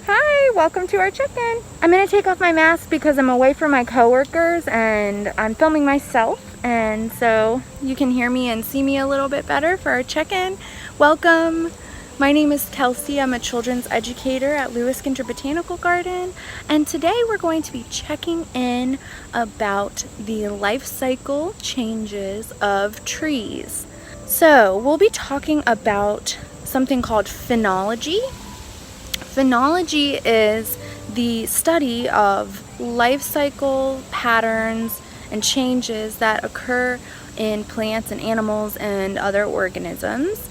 Hi, welcome to our check-in. I'm gonna take off my mask because I'm away from my coworkers and I'm filming myself, and so you can hear me and see me a little bit better for our check-in. Welcome. My name is Kelsey. I'm a children's educator at Ginter Botanical Garden, and today we're going to be checking in about the life cycle changes of trees. So we'll be talking about something called phenology. Phenology is the study of life cycle patterns and changes that occur in plants and animals and other organisms.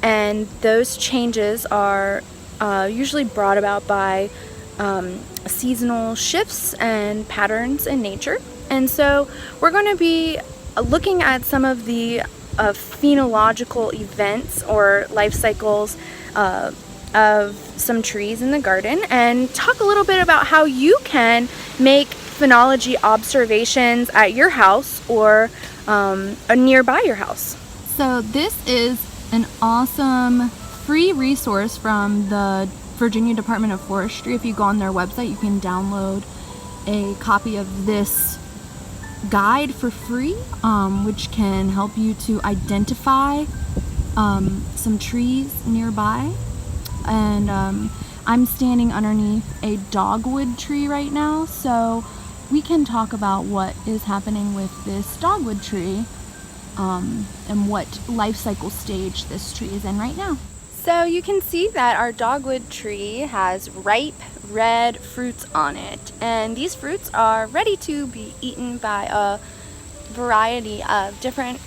And those changes are usually brought about by seasonal shifts and patterns in nature. And so we're going to be looking at some of the phenological events or life cycles of some trees in the garden, and talk a little bit about how you can make phenology observations at your house or nearby your house. So this is an awesome free resource from the Virginia Department of Forestry. If you go on their website, you can download a copy of this guide for free, which can help you to identify some trees nearby. And I'm standing underneath a dogwood tree right now, so we can talk about what is happening with this dogwood tree and what life cycle stage this tree is in right now. So you can see that our dogwood tree has ripe red fruits on it, and these fruits are ready to be eaten by a variety of different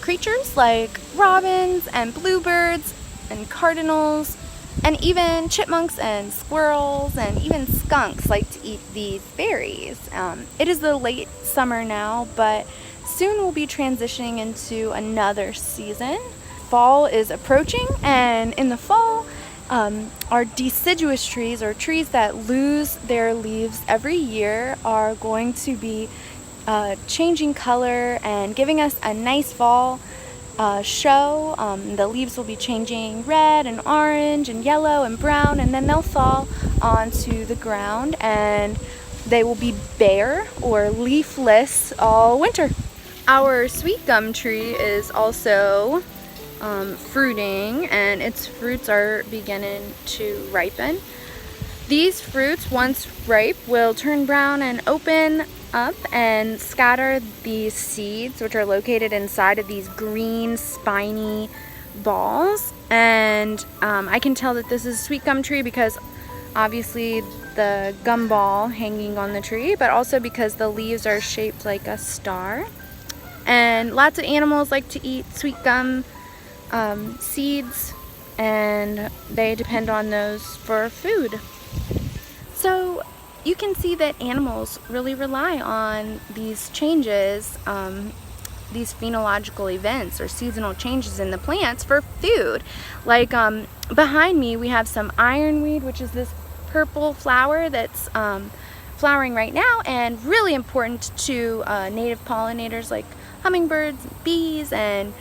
creatures like robins and bluebirds and cardinals, and even chipmunks and squirrels and even skunks like to eat these berries. It is the late summer now, but soon we'll be transitioning into another season. Fall is approaching, and in the fall, our deciduous trees, or trees that lose their leaves every year, are going to be changing color and giving us a nice fall show. The leaves will be changing red and orange and yellow and brown, and then they'll fall onto the ground and they will be bare or leafless all winter. Our sweetgum tree is also fruiting, and its fruits are beginning to ripen. These fruits, once ripe, will turn brown and open up and scatter these seeds, which are located inside of these green spiny balls. And I can tell that this is a sweet gum tree because obviously the gum ball hanging on the tree, but also because the leaves are shaped like a star. And lots of animals like to eat sweet gum seeds, and they depend on those for food. So you can see that animals really rely on these changes, these phenological events or seasonal changes in the plants for food. Like behind me we have some ironweed, which is this purple flower that's flowering right now and really important to native pollinators like hummingbirds, bees, and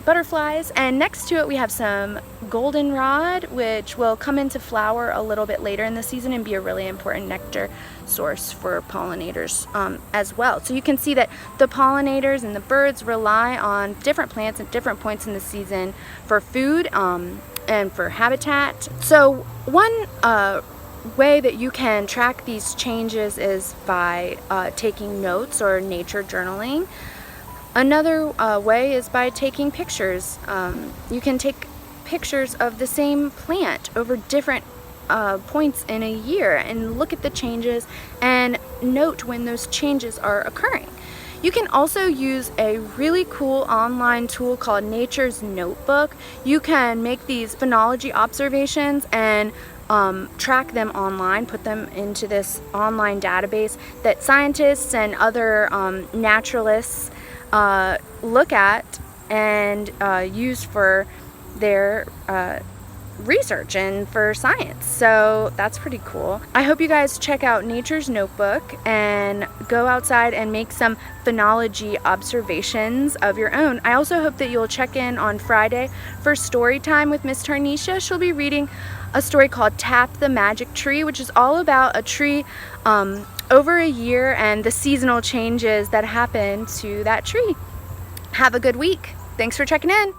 butterflies. And next to it we have some goldenrod, which will come into flower a little bit later in the season and be a really important nectar source for pollinators as well. So you can see that the pollinators and the birds rely on different plants at different points in the season for food and for habitat. So one way that you can track these changes is by taking notes or nature journaling. Another way is by taking pictures. You can take pictures of the same plant over different points in a year and look at the changes and note when those changes are occurring. You can also use a really cool online tool called Nature's Notebook. You can make these phenology observations and track them online, put them into this online database that scientists and other naturalists look at and use for their research and for science. So that's pretty cool. I hope you guys check out Nature's Notebook and go outside and make some phenology observations of your own. I also hope that you'll check in on Friday for story time with Miss Tarnisha. She'll be reading a story called Tap the Magic Tree, which is all about a tree over a year and the seasonal changes that happen to that tree. Have a good week. Thanks for checking in.